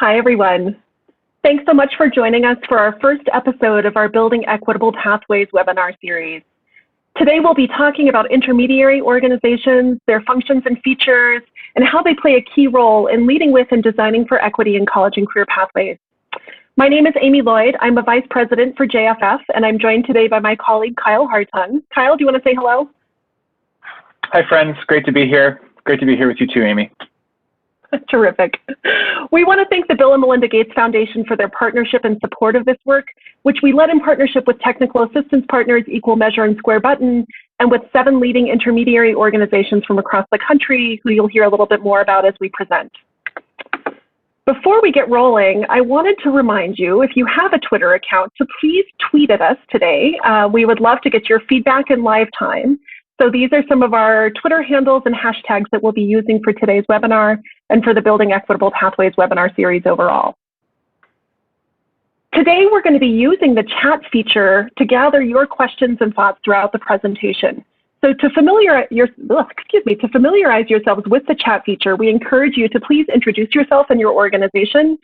Hi, everyone. Thanks so much for joining us for our first episode of our Building Equitable Pathways webinar series. Today, we'll be talking about intermediary organizations, their functions and features, and how they play a key role in leading with and designing for equity in college and career pathways. My name is Amy Lloyd. I'm a Vice President for JFF, and I'm joined today by my colleague, Kyle Hartung. Kyle, do you want to say hello? Hi, friends. Great to be here. Great to be here with you too, Amy. Terrific. We want to thank the Bill and Melinda Gates Foundation for their partnership and support of this work, which we led in partnership with technical assistance partners Equal Measure and Square Button, and with 7 leading intermediary organizations from across the country, who you'll hear a little bit more about as we present. Before we get rolling, I wanted to remind you, if you have a Twitter account, to please tweet at us today. We would love to get your feedback in live time. So these are some of our Twitter handles and hashtags that we'll be using for today's webinar and for the Building Equitable Pathways webinar series overall. Today, we're going to be using the chat feature to gather your questions and thoughts throughout the presentation. So to familiarize yourselves with the chat feature, we encourage you to please introduce yourself and your organization.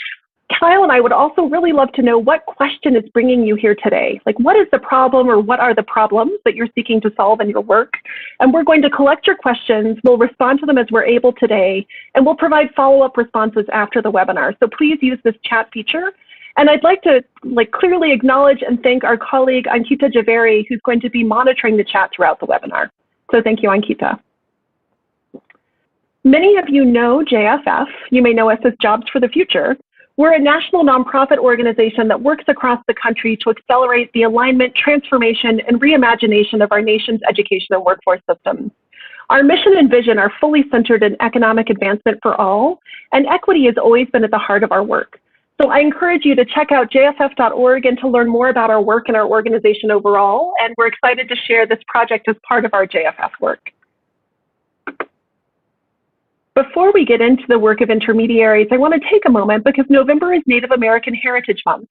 Kyle and I would also really love to know what question is bringing you here today. Like, what is the problem or what are the problems that you're seeking to solve in your work? And we're going to collect your questions. We'll respond to them as we're able today, and we'll provide follow-up responses after the webinar. So please use this chat feature. And I'd like to clearly acknowledge and thank our colleague, Ankita Javeri, who's going to be monitoring the chat throughout the webinar. So thank you, Ankita. Many of you know JFF. You may know us as Jobs for the Future. We're a national nonprofit organization that works across the country to accelerate the alignment, transformation, and reimagination of our nation's education and workforce systems. Our mission and vision are fully centered in economic advancement for all, and equity has always been at the heart of our work. So I encourage you to check out jff.org and to learn more about our work and our organization overall, and we're excited to share this project as part of our JFF work. Before we get into the work of intermediaries, I want to take a moment because November is Native American Heritage Month.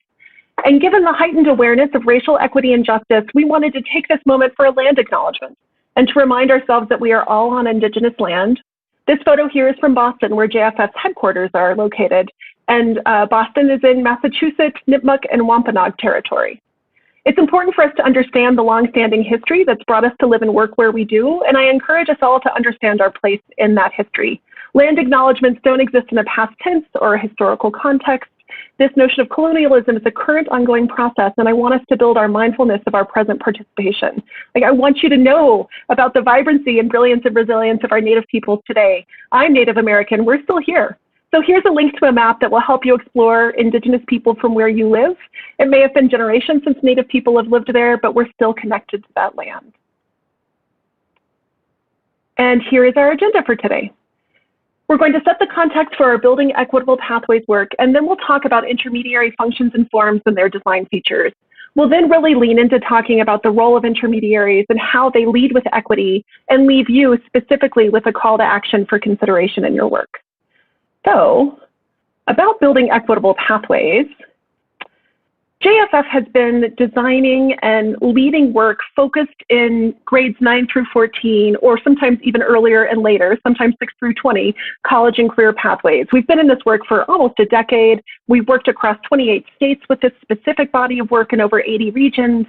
And given the heightened awareness of racial equity and justice, we wanted to take this moment for a land acknowledgement and to remind ourselves that we are all on Indigenous land. This photo here is from Boston, where JFF's headquarters are located. And Boston is in Massachusetts, Nipmuc, and Wampanoag territory. It's important for us to understand the longstanding history that's brought us to live and work where we do, and I encourage us all to understand our place in that history. Land acknowledgements don't exist in a past tense or a historical context. This notion of colonialism is a current ongoing process, and I want us to build our mindfulness of our present participation. I want you to know about the vibrancy and brilliance and resilience of our Native peoples today. I'm Native American, we're still here. So here's a link to a map that will help you explore Indigenous people from where you live. It may have been generations since Native people have lived there, but we're still connected to that land. And here is our agenda for today. We're going to set the context for our Building Equitable Pathways work, and then we'll talk about intermediary functions and forms and their design features. We'll then really lean into talking about the role of intermediaries and how they lead with equity and leave you specifically with a call to action for consideration in your work. So, about building equitable pathways, JFF has been designing and leading work focused in grades 9 through 14, or sometimes even earlier and later, sometimes 6 through 20, college and career pathways. We've been in this work for almost a decade. We've worked across 28 states with this specific body of work in over 80 regions.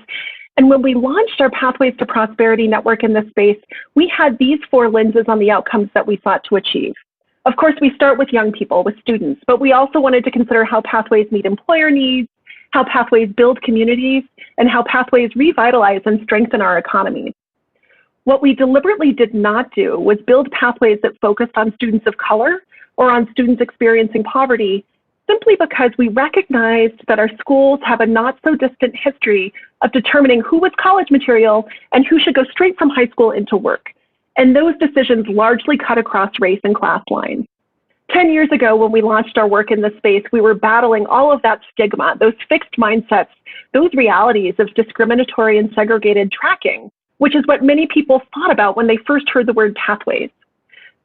And when we launched our Pathways to Prosperity network in this space, we had these 4 lenses on the outcomes that we sought to achieve. Of course, we start with young people, with students, but we also wanted to consider how pathways meet employer needs, how pathways build communities, and how pathways revitalize and strengthen our economies. What we deliberately did not do was build pathways that focused on students of color or on students experiencing poverty, simply because we recognized that our schools have a not so distant history of determining who was college material and who should go straight from high school into work. And those decisions largely cut across race and class lines. 10 years ago, when we launched our work in this space, we were battling all of that stigma, those fixed mindsets, those realities of discriminatory and segregated tracking, which is what many people thought about when they first heard the word pathways.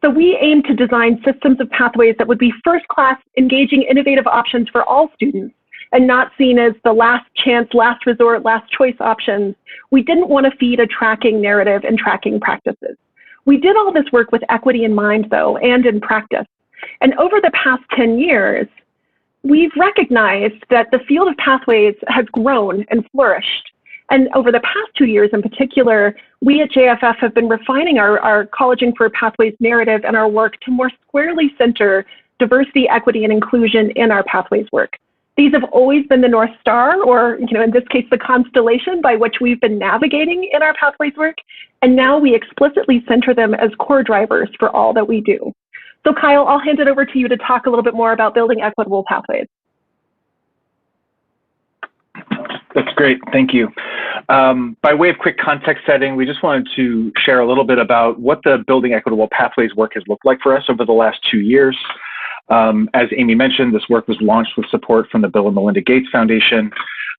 So we aim to design systems of pathways that would be first-class, engaging, innovative options for all students, and not seen as the last chance, last resort, last choice options. We didn't want to feed a tracking narrative and tracking practices. We did all this work with equity in mind, though, and in practice. And over the past 10 years, we've recognized that the field of pathways has grown and flourished. And over the past 2 years in particular, we at JFF have been refining our Colleging for Pathways narrative and our work to more squarely center diversity, equity, and inclusion in our pathways work. These have always been the North Star, or in this case, the constellation by which we've been navigating in our pathways work. And now we explicitly center them as core drivers for all that we do. So Kyle, I'll hand it over to you to talk a little bit more about building equitable pathways. That's great, thank you. By way of quick context setting, we just wanted to share a little bit about what the Building Equitable Pathways work has looked like for us over the last 2 years. As Amy mentioned, this work was launched with support from the Bill and Melinda Gates Foundation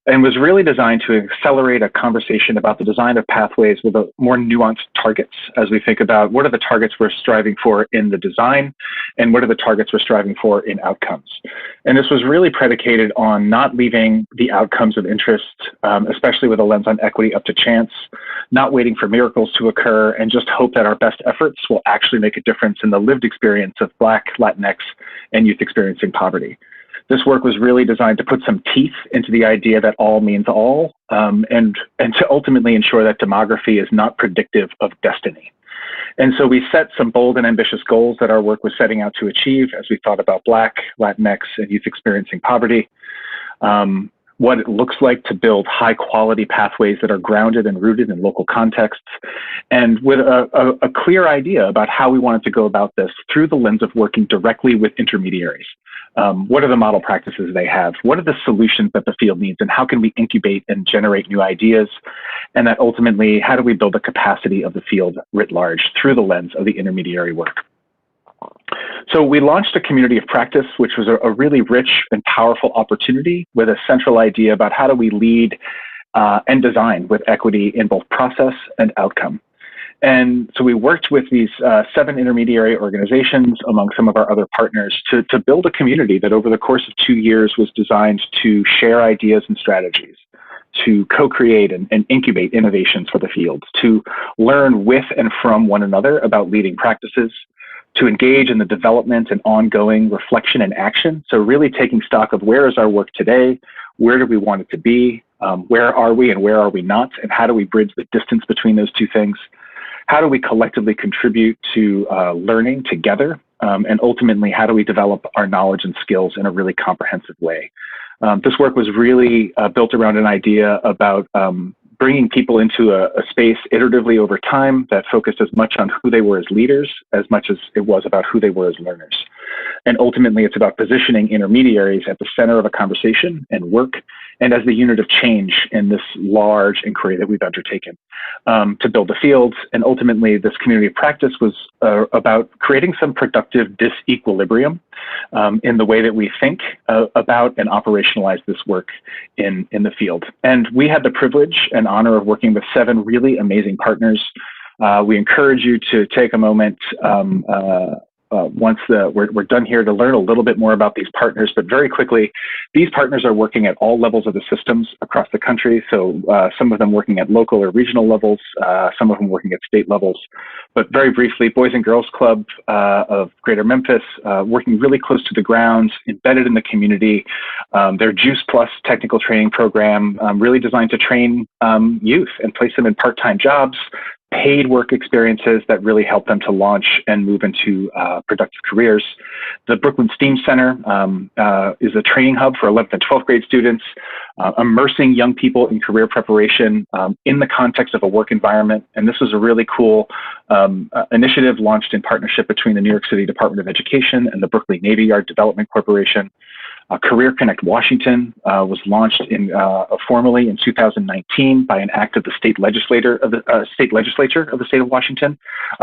and was really designed to accelerate a conversation about the design of pathways with a more nuanced targets as we think about what are the targets we're striving for in the design and what are the targets we're striving for in outcomes. And this was really predicated on not leaving the outcomes of interest, especially with a lens on equity, up to chance, not waiting for miracles to occur, and just hope that our best efforts will actually make a difference in the lived experience of Black, Latinx, and youth experiencing poverty. This work was really designed to put some teeth into the idea that all means all, and to ultimately ensure that demography is not predictive of destiny. And so we set some bold and ambitious goals that our work was setting out to achieve as we thought about Black, Latinx, and youth experiencing poverty. What it looks like to build high quality pathways that are grounded and rooted in local contexts, and with a clear idea about how we wanted to go about this through the lens of working directly with intermediaries. What are the model practices they have? What are the solutions that the field needs, and how can we incubate and generate new ideas? And that ultimately, how do we build the capacity of the field writ large through the lens of the intermediary work? So we launched a community of practice, which was a really rich and powerful opportunity with a central idea about how do we lead and design with equity in both process and outcome. And so we worked with these 7 intermediary organizations among some of our other partners to build a community that over the course of 2 years was designed to share ideas and strategies, to co-create and incubate innovations for the field, to learn with and from one another about leading practices, to engage in the development and ongoing reflection and action. So really taking stock of where is our work today, where do we want it to be, where are we and where are we not, and how do we bridge the distance between those two things? How do we collectively contribute to learning together? And ultimately, how do we develop our knowledge and skills in a really comprehensive way? This work was really built around an idea about bringing people into a space iteratively over time that focused as much on who they were as leaders as much as it was about who they were as learners. And ultimately, it's about positioning intermediaries at the center of a conversation and work, and as the unit of change in this large inquiry that we've undertaken to build the fields. And ultimately, this community of practice was about creating some productive disequilibrium in the way that we think about and operationalize this work in the field. And we had the privilege and honor of working with 7 really amazing partners. We encourage you to take a moment once we're done here to learn a little bit more about these partners, but very quickly, these partners are working at all levels of the systems across the country. So some of them working at local or regional levels, some of them working at state levels. But very briefly, Boys and Girls Club of Greater Memphis, working really close to the ground, embedded in the community. Their Juice Plus technical training program, really designed to train youth and place them in part-time jobs, paid work experiences that really help them to launch and move into productive careers. The Brooklyn STEAM Center is a training hub for 11th and 12th grade students, immersing young people in career preparation in the context of a work environment. And this was a really cool initiative launched in partnership between the New York City Department of Education and the Berkeley Navy Yard Development Corporation. Career Connect Washington was launched formally in 2019 by an act of the state legislature of the state of Washington,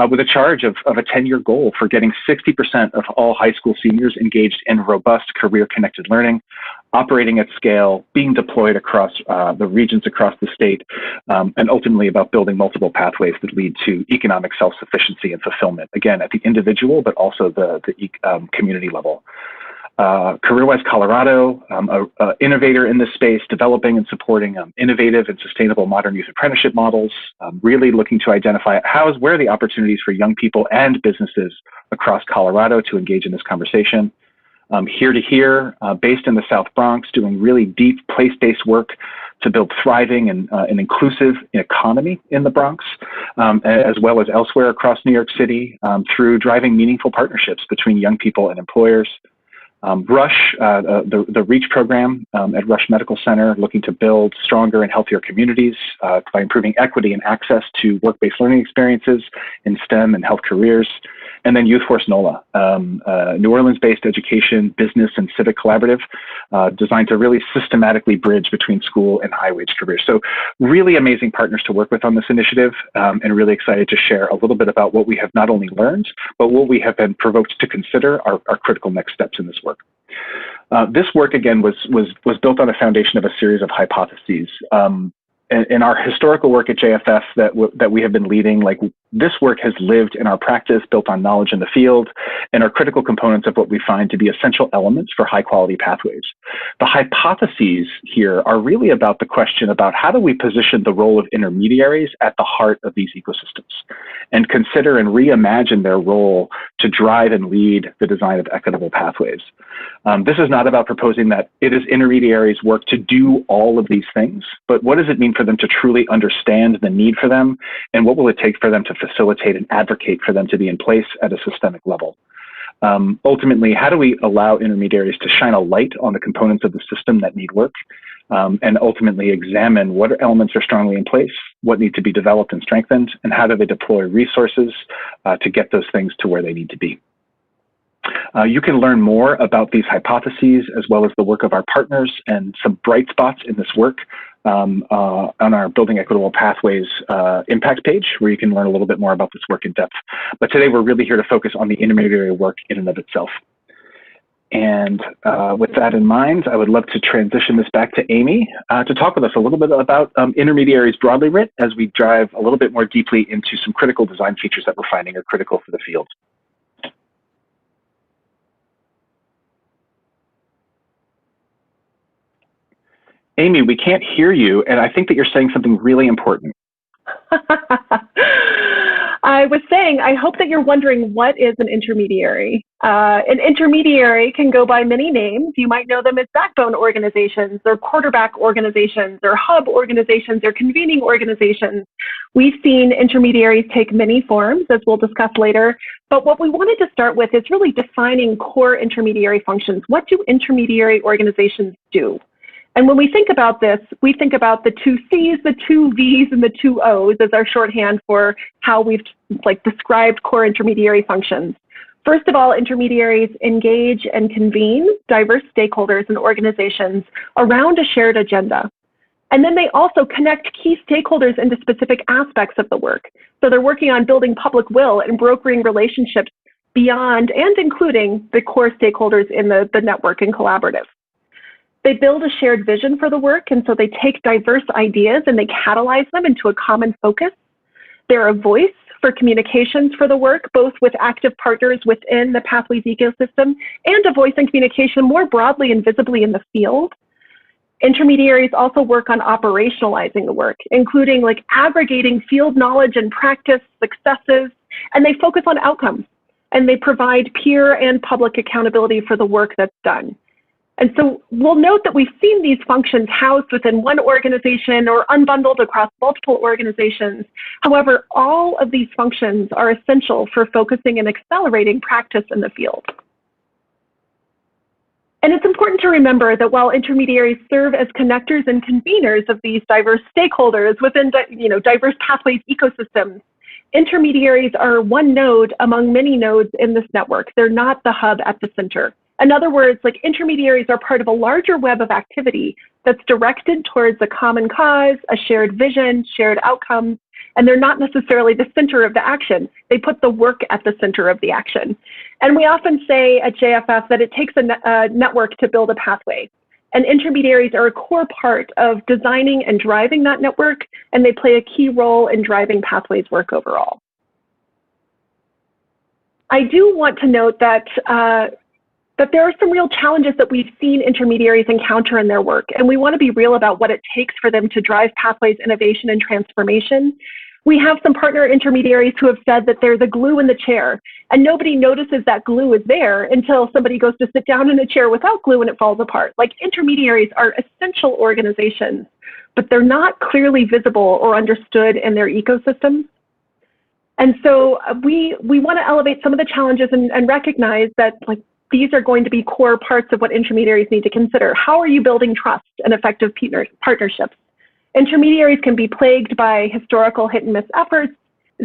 with a charge of a 10-year goal for getting 60% of all high school seniors engaged in robust career-connected learning, operating at scale, being deployed across the regions across the state, and ultimately about building multiple pathways that lead to economic self-sufficiency and fulfillment, again, at the individual, but also the community level. CareerWise Colorado, an innovator in this space, developing and supporting innovative and sustainable modern youth apprenticeship models, really looking to identify where are the opportunities for young people and businesses across Colorado to engage in this conversation. Here to Here, based in the South Bronx, doing really deep place-based work to build thriving and an inclusive economy in the Bronx, as well as elsewhere across New York City, through driving meaningful partnerships between young people and employers. Rush, the REACH program at Rush Medical Center, looking to build stronger and healthier communities by improving equity and access to work-based learning experiences in STEM and health careers. And then Youth Force NOLA, New Orleans-based education, business, and civic collaborative designed to really systematically bridge between school and high-wage careers. So really amazing partners to work with on this initiative, and really excited to share a little bit about what we have not only learned, but what we have been provoked to consider are critical next steps in this work. This work, again, was built on a foundation of a series of hypotheses. In our historical work at JFF that we have been leading, like this work has lived in our practice, built on knowledge in the field, and are critical components of what we find to be essential elements for high quality pathways. The hypotheses here are really about the question about how do we position the role of intermediaries at the heart of these ecosystems and consider and reimagine their role to drive and lead the design of equitable pathways. This is not about proposing that it is intermediaries' work to do all of these things, but what does it mean for them to truly understand the need for them, and what will it take for them to facilitate and advocate for them to be in place at a systemic level? Ultimately, how do we allow intermediaries to shine a light on the components of the system that need work, and ultimately examine what elements are strongly in place, what need to be developed and strengthened, and how do they deploy resources to get those things to where they need to be? You can learn more about these hypotheses as well as the work of our partners and some bright spots in this work on our Building Equitable Pathways impact page, where you can learn a little bit more about this work in depth. But today we're really here to focus on the intermediary work in and of itself. And with that in mind, I would love to transition this back to Amy to talk with us a little bit about intermediaries broadly writ, as we drive a little bit more deeply into some critical design features that we're finding are critical for the field. Amy, we can't hear you, and I think that you're saying something really important. I was saying, I hope that you're wondering, what is an intermediary? An intermediary can go by many names. You might know them as backbone organizations, or quarterback organizations, or hub organizations, or convening organizations. We've seen intermediaries take many forms, as we'll discuss later. But what we wanted to start with is really defining core intermediary functions. What do intermediary organizations do? And when we think about this, we think about the 2 C's, the 2 V's, and the 2 O's as our shorthand for how we've described core intermediary functions. First of all, intermediaries engage and convene diverse stakeholders and organizations around a shared agenda. And then they also connect key stakeholders into specific aspects of the work. So they're working on building public will and brokering relationships beyond and including the core stakeholders in the network and collaborative. They build a shared vision for the work, and so they take diverse ideas and they catalyze them into a common focus. They're a voice for communications for the work, both with active partners within the Pathways ecosystem and a voice and communication more broadly and visibly in the field. Intermediaries also work on operationalizing the work, including aggregating field knowledge and practice successes, and they focus on outcomes, and they provide peer and public accountability for the work that's done. And so we'll note that we've seen these functions housed within one organization or unbundled across multiple organizations. However, all of these functions are essential for focusing and accelerating practice in the field. And it's important to remember that while intermediaries serve as connectors and conveners of these diverse stakeholders within diverse pathways ecosystems, intermediaries are one node among many nodes in this network. They're not the hub at the center. In other words, intermediaries are part of a larger web of activity that's directed towards a common cause, a shared vision, shared outcomes, and they're not necessarily the center of the action. They put the work at the center of the action. And we often say at JFF that it takes a network to build a pathway. And intermediaries are a core part of designing and driving that network, and they play a key role in driving Pathways work overall. I do want to note that there are some real challenges that we've seen intermediaries encounter in their work, and we want to be real about what it takes for them to drive Pathways innovation and transformation. We have some partner intermediaries who have said that they're the glue in the chair, and nobody notices that glue is there until somebody goes to sit down in a chair without glue and it falls apart. Like, intermediaries are essential organizations, but they're not clearly visible or understood in their ecosystems. And so we want to elevate some of the challenges and recognize that, like, these are going to be core parts of what intermediaries need to consider. How are you building trust and effective partnerships? Intermediaries can be plagued by historical hit and miss efforts,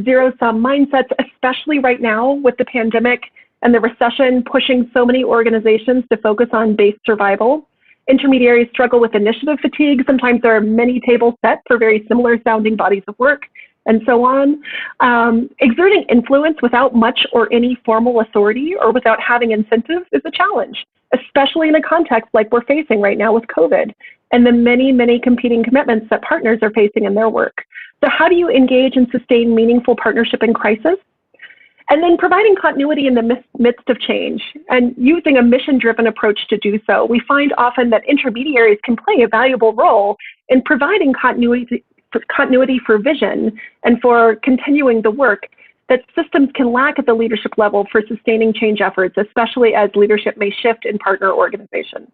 zero-sum mindsets, especially right now with the pandemic and the recession pushing so many organizations to focus on base survival. Intermediaries struggle with initiative fatigue. Sometimes there are many tables set for very similar sounding bodies of work, and so on. Exerting influence without much or any formal authority or without having incentives is a challenge, especially in a context like we're facing right now with COVID and the many, many competing commitments that partners are facing in their work. So how do you engage and sustain meaningful partnership in crisis? And then providing continuity in the midst of change and using a mission-driven approach to do so. We find often that intermediaries can play a valuable role in providing continuity for vision and for continuing the work that systems can lack at the leadership level for sustaining change efforts, especially as leadership may shift in partner organizations.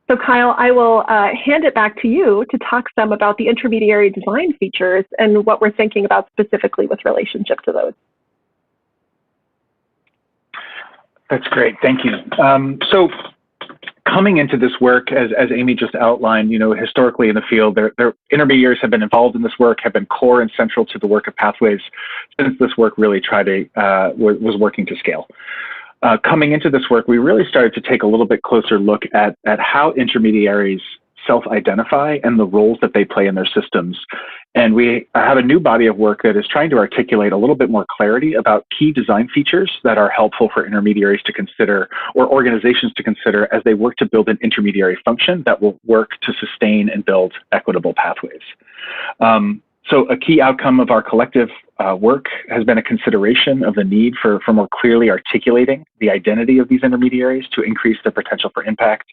So Kyle, I will hand it back to you to talk some about the intermediary design features and what we're thinking about specifically with relationship to those. That's great, thank you. So coming into this work, as Amy just outlined, you know, historically in the field, their intermediaries have been involved in this work, have been core and central to the work of Pathways since this work really was working to scale. Coming into this work, we really started to take a little bit closer look at how intermediaries self-identify and the roles that they play in their systems. And we have a new body of work that is trying to articulate a little bit more clarity about key design features that are helpful for intermediaries to consider or organizations to consider as they work to build an intermediary function that will work to sustain and build equitable pathways. So a key outcome of our collective work has been a consideration of the need for more clearly articulating the identity of these intermediaries to increase their potential for impact.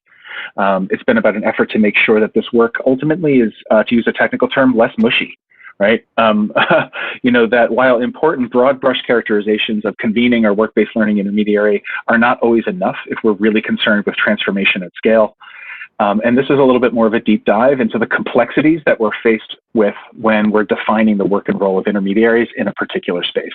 It's been about an effort to make sure that this work ultimately is, to use a technical term, less mushy, right? You know, that while important broad brush characterizations of convening or work-based learning intermediary are not always enough if we're really concerned with transformation at scale. And this is a little bit more of a deep dive into the complexities that we're faced with when we're defining the work and role of intermediaries in a particular space.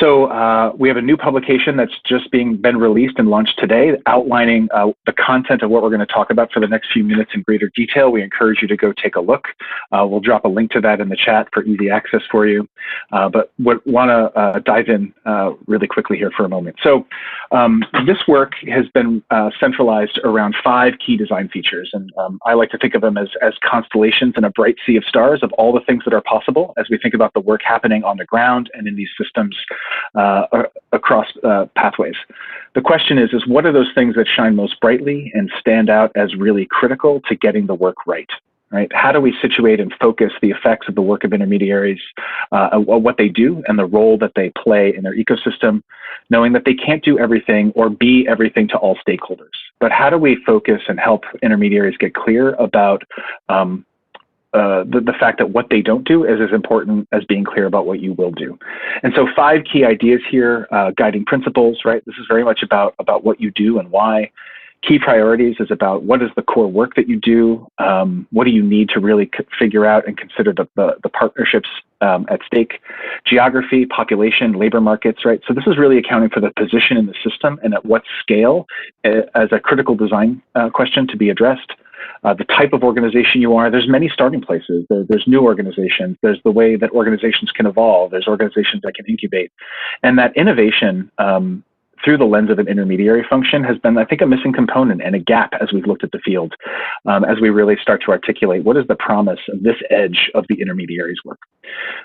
So we have a new publication that's just been released and launched today, outlining the content of what we're going to talk about for the next few minutes in greater detail. We encourage you to go take a look. We'll drop a link to that in the chat for easy access for you. But want to dive in really quickly here for a moment. So this work has been centralized around 5 key design features. And I like to think of them as constellations in a bright sea of stars of all the things that are possible as we think about the work happening on the ground and in these systems across pathways. The question is what are those things that shine most brightly and stand out as really critical to getting the work right? Right? How do we situate and focus the effects of the work of intermediaries, what they do and the role that they play in their ecosystem, knowing that they can't do everything or be everything to all stakeholders. But how do we focus and help intermediaries get clear about the fact that what they don't do is as important as being clear about what you will do. And so 5 key ideas here, guiding principles, right? This is very much about what you do and why. Key priorities is about what is the core work that you do, what do you need to really figure out and consider the partnerships at stake, geography, population, labor markets, right? So this is really accounting for the position in the system and at what scale as a critical design question to be addressed. The type of organization you are, there's many starting places. There's new organizations. There's the way that organizations can evolve. There's organizations that can incubate. And that innovation through the lens of an intermediary function has been, I think, a missing component and a gap as we've looked at the field, as we really start to articulate what is the promise of this edge of the intermediaries work.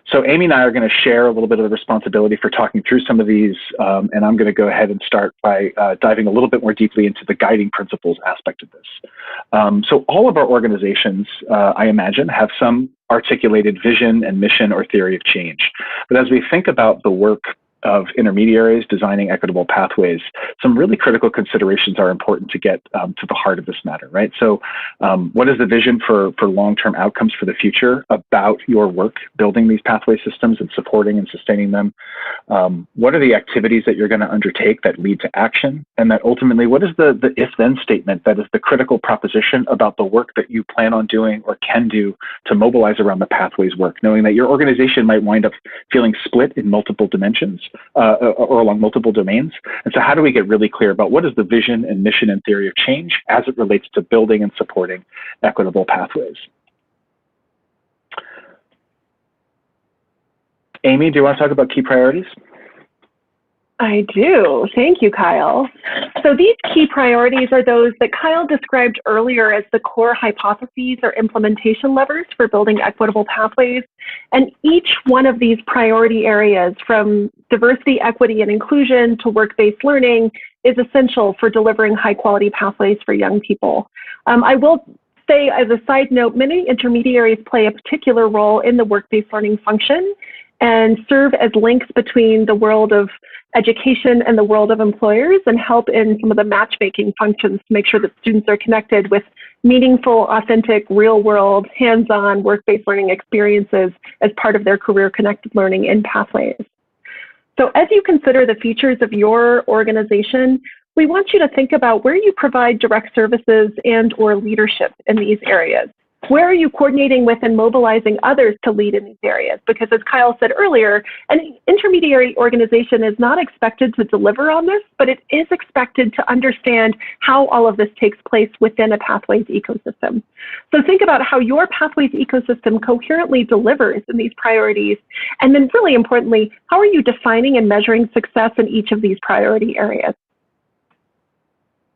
So Amy and I are going to share a little bit of the responsibility for talking through some of these, and I'm going to go ahead and start by diving a little bit more deeply into the guiding principles aspect of this. So all of our organizations, I imagine, have some articulated vision and mission or theory of change. But as we think about the work of intermediaries designing equitable pathways, some really critical considerations are important to get to the heart of this matter, right? So what is the vision for long-term outcomes for the future about your work building these pathway systems and supporting and sustaining them? What are the activities that you're going to undertake that lead to action? And that ultimately, what is the if-then statement that is the critical proposition about the work that you plan on doing or can do to mobilize around the pathways work, knowing that your organization might wind up feeling split in multiple dimensions or along multiple domains. And so how do we get really clear about what is the vision and mission and theory of change as it relates to building and supporting equitable pathways? Amy, do you want to talk about key priorities? I do. Thank you, Kyle. So these key priorities are those that Kyle described earlier as the core hypotheses or implementation levers for building equitable pathways. And each one of these priority areas, from diversity, equity, and inclusion to work-based learning, is essential for delivering high-quality pathways for young people. I will say, as a side note, many intermediaries play a particular role in the work-based learning function and serve as links between the world of education and the world of employers, and help in some of the matchmaking functions to make sure that students are connected with meaningful, authentic, real-world, hands-on, work-based learning experiences as part of their career-connected learning in pathways. So as you consider the features of your organization, we want you to think about where you provide direct services and or leadership in these areas. Where are you coordinating with and mobilizing others to lead in these areas? Because as Kyle said earlier, an intermediary organization is not expected to deliver on this, but it is expected to understand how all of this takes place within a Pathways ecosystem. So think about how your Pathways ecosystem coherently delivers in these priorities. And then really importantly, how are you defining and measuring success in each of these priority areas?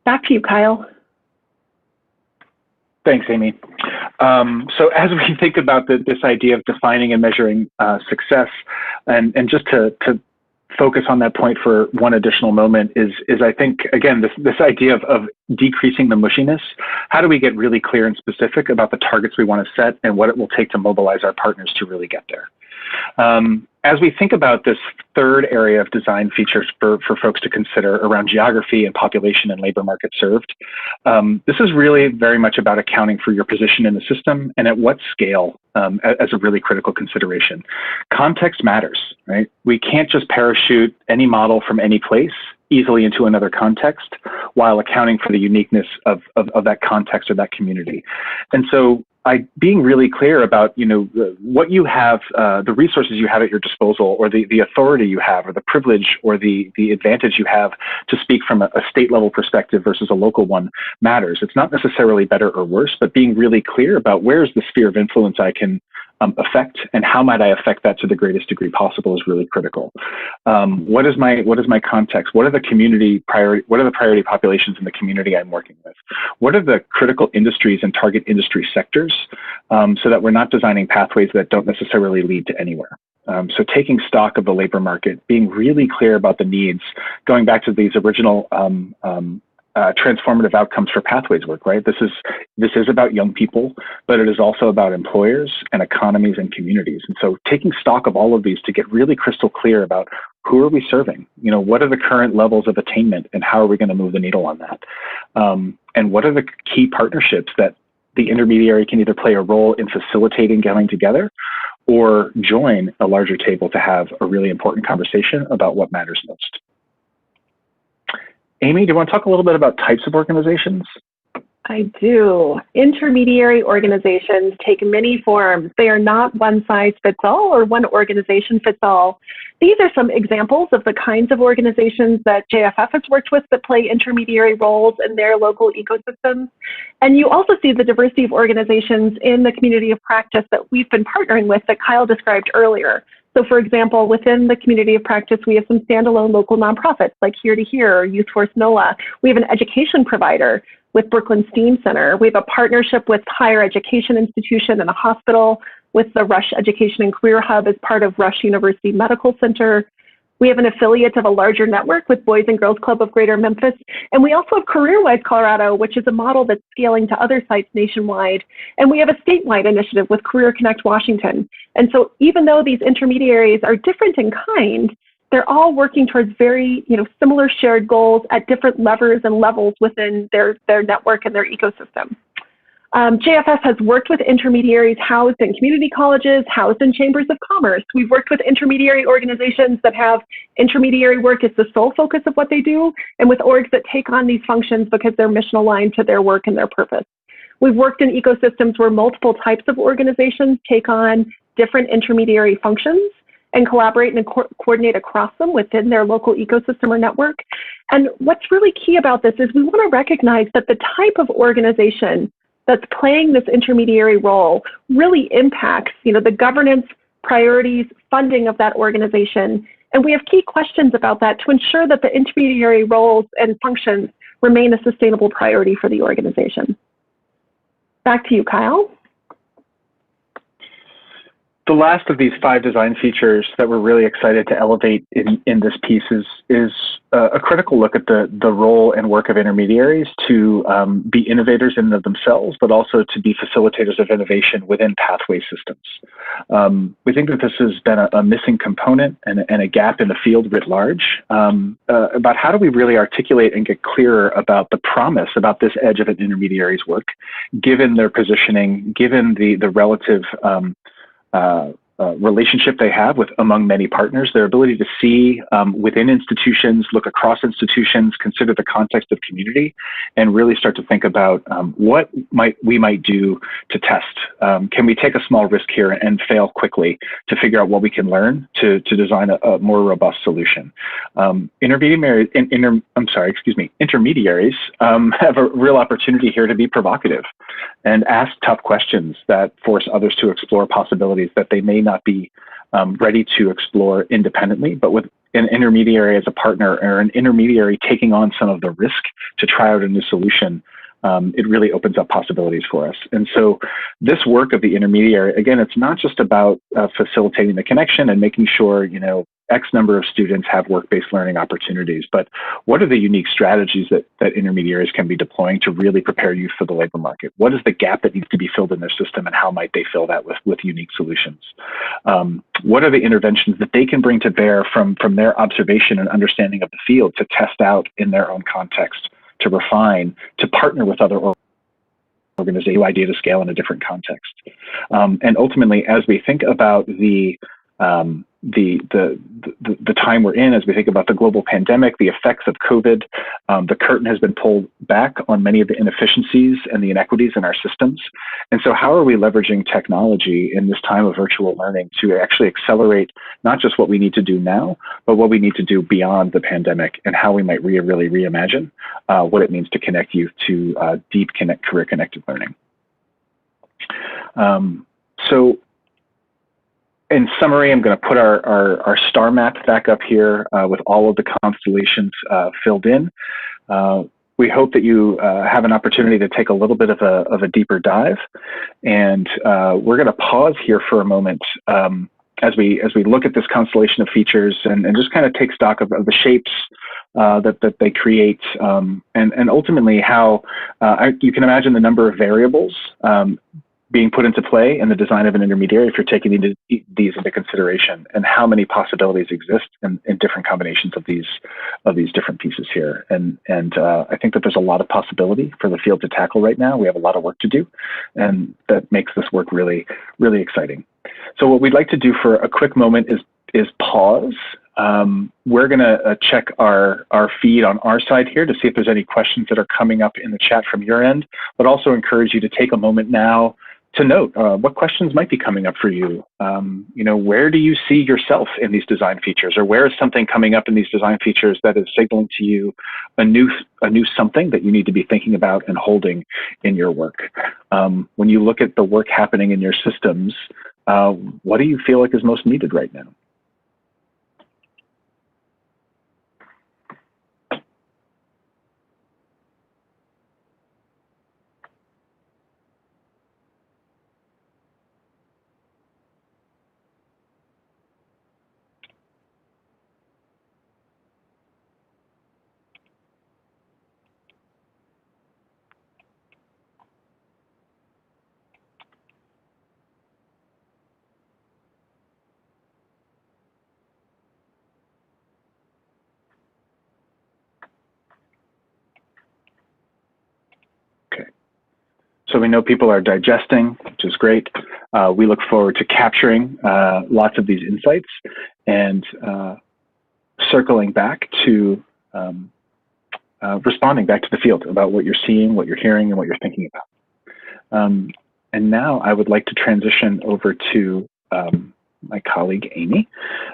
Back to you, Kyle. Thanks, Amy. So as we think about this idea of defining and measuring success, and just to focus on that point for one additional moment is I think, again, this idea of decreasing the mushiness. How do we get really clear and specific about the targets we want to set and what it will take to mobilize our partners to really get there? As we think about this third area of design features for folks to consider around geography and population and labor market served, this is really very much about accounting for your position in the system and at what scale as a really critical consideration. Context matters, right? We can't just parachute any model from any place easily into another context while accounting for the uniqueness of that context or that community. And so being really clear about, what you have, the resources you have at your disposal, or the authority you have, or the privilege or the advantage you have to speak from a state level perspective versus a local one matters. It's not necessarily better or worse, but being really clear about where's the sphere of influence I can affect and how might I affect that to the greatest degree possible is really critical. What is my context? What are the priority populations in the community I'm working with? What are the critical industries and target industry sectors so that we're not designing pathways that don't necessarily lead to anywhere? So taking stock of the labor market, being really clear about the needs, going back to these original transformative outcomes for pathways work, right? This is about young people, but it is also about employers and economies and communities. And so taking stock of all of these to get really crystal clear about who are we serving? What are the current levels of attainment and how are we going to move the needle on that? And what are the key partnerships that the intermediary can either play a role in facilitating getting together or join a larger table to have a really important conversation about what matters most. Amy, do you want to talk a little bit about types of organizations? I do. Intermediary organizations take many forms. They are not one size fits all or one organization fits all. These are some examples of the kinds of organizations that JFF has worked with that play intermediary roles in their local ecosystems. And you also see the diversity of organizations in the community of practice that we've been partnering with that Kyle described earlier. So for example, within the community of practice, we have some standalone local nonprofits like Here to Here or Youth Force NOLA. We have an education provider with Brooklyn STEAM Center. We have a partnership with higher education institution and a hospital with the Rush Education and Career Hub as part of Rush University Medical Center. We have an affiliate of a larger network with Boys and Girls Club of Greater Memphis. And we also have CareerWise Colorado, which is a model that's scaling to other sites nationwide. And we have a statewide initiative with Career Connect Washington. And so even though these intermediaries are different in kind, they're all working towards very, similar shared goals at different levers and levels within their network and their ecosystem. JFS has worked with intermediaries housed in community colleges, housed in chambers of commerce. We've worked with intermediary organizations that have intermediary work as the sole focus of what they do, and with orgs that take on these functions because they're mission aligned to their work and their purpose. We've worked in ecosystems where multiple types of organizations take on different intermediary functions and collaborate and coordinate across them within their local ecosystem or network. And what's really key about this is we want to recognize that the type of organization that's playing this intermediary role really impacts, the governance, priorities, funding of that organization. And we have key questions about that to ensure that the intermediary roles and functions remain a sustainable priority for the organization. Back to you, Kyle. The last of these 5 design features that we're really excited to elevate in this piece is a critical look at the role and work of intermediaries to be innovators in and of themselves, but also to be facilitators of innovation within pathway systems. We think that this has been a missing component and a gap in the field writ large about how do we really articulate and get clearer about the promise about this edge of an intermediary's work, given their positioning, given the relative relationship they have with among many partners, their ability to see within institutions, look across institutions, consider the context of community, and really start to think about what we might do to test. Can we take a small risk here and fail quickly to figure out what we can learn to design a more robust solution? Intermediaries have a real opportunity here to be provocative and ask tough questions that force others to explore possibilities that they may not be ready to explore independently, but with an intermediary as a partner or an intermediary taking on some of the risk to try out a new solution, it really opens up possibilities for us. And so this work of the intermediary, again, it's not just about facilitating the connection and making sure, X number of students have work-based learning opportunities, but what are the unique strategies that intermediaries can be deploying to really prepare youth for the labor market? What is the gap that needs to be filled in their system, and how might they fill that with unique solutions? What are the interventions that they can bring to bear from their observation and understanding of the field to test out in their own context, to refine, to partner with other organizations, new idea to scale in a different context? And ultimately, as we think about the time we're in, as we think about the global pandemic, the effects of COVID, the curtain has been pulled back on many of the inefficiencies and the inequities in our systems. And so how are we leveraging technology in this time of virtual learning to actually accelerate not just what we need to do now, but what we need to do beyond the pandemic, and how we might really reimagine what it means to connect youth to deep career-connected learning. So in summary, I'm going to put our star map back up here with all of the constellations filled in. We hope that you have an opportunity to take a little bit of a deeper dive, and we're going to pause here for a moment as we look at this constellation of features and just kind of take stock of the shapes that they create, and ultimately how you can imagine the number of variables being put into play in the design of an intermediary if you're taking these into consideration, and how many possibilities exist in different combinations of these different pieces here. And I think that there's a lot of possibility for the field to tackle right now. We have a lot of work to do, and that makes this work really exciting. So what we'd like to do for a quick moment is pause. We're going to check our feed on our side here to see if there's any questions that are coming up in the chat from your end, but also encourage you to take a moment now to note what questions might be coming up for you. Where do you see yourself in these design features, or where is something coming up in these design features that is signaling to you a new something that you need to be thinking about and holding in your work? When you look at the work happening in your systems, what do you feel like is most needed right now? we know people are digesting, which is great. We look forward to capturing lots of these insights and circling back to responding back to the field about what you're seeing, what you're hearing, and what you're thinking about. And now I would like to transition over to my colleague, Amy,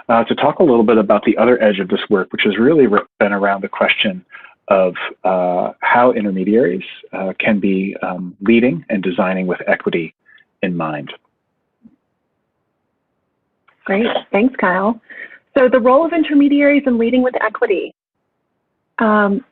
to talk a little bit about the other edge of this work, which has really been around the question of how intermediaries can be leading and designing with equity in mind. Great, thanks, Kyle. So the role of intermediaries in leading with equity.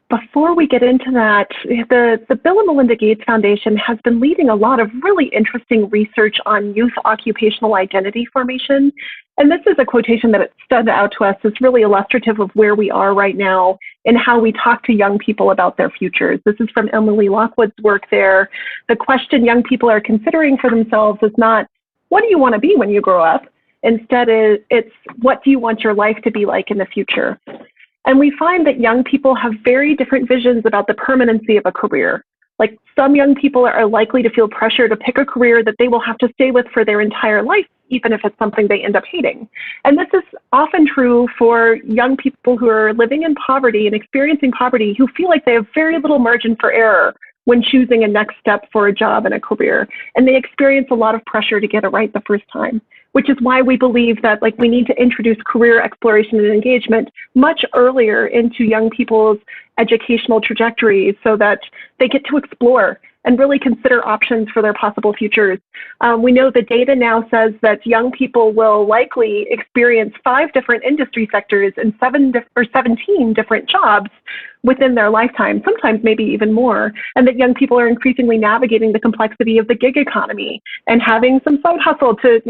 Before we get into that, the Bill and Melinda Gates Foundation has been leading a lot of really interesting research on youth occupational identity formation. And this is a quotation that stood out to us. It's really illustrative of where we are right now and how we talk to young people about their futures. This is from Emily Lockwood's work there. The question young people are considering for themselves is not, what do you want to be when you grow up? Instead, it's what do you want your life to be like in the future? And we find that young people have very different visions about the permanency of a career. Like some young people are likely to feel pressure to pick a career that they will have to stay with for their entire life, even if it's something they end up hating. And this is often true for young people who are living in poverty and experiencing poverty, who feel like they have very little margin for error when choosing a next step for a job and a career. And they experience a lot of pressure to get it right the first time, which is why we believe that we need to introduce career exploration and engagement much earlier into young people's educational trajectories so that they get to explore and really consider options for their possible futures. We know the data now says that young people will likely experience 5 different industry sectors and 17 different jobs within their lifetime, sometimes maybe even more, and that young people are increasingly navigating the complexity of the gig economy and having some side hustle to,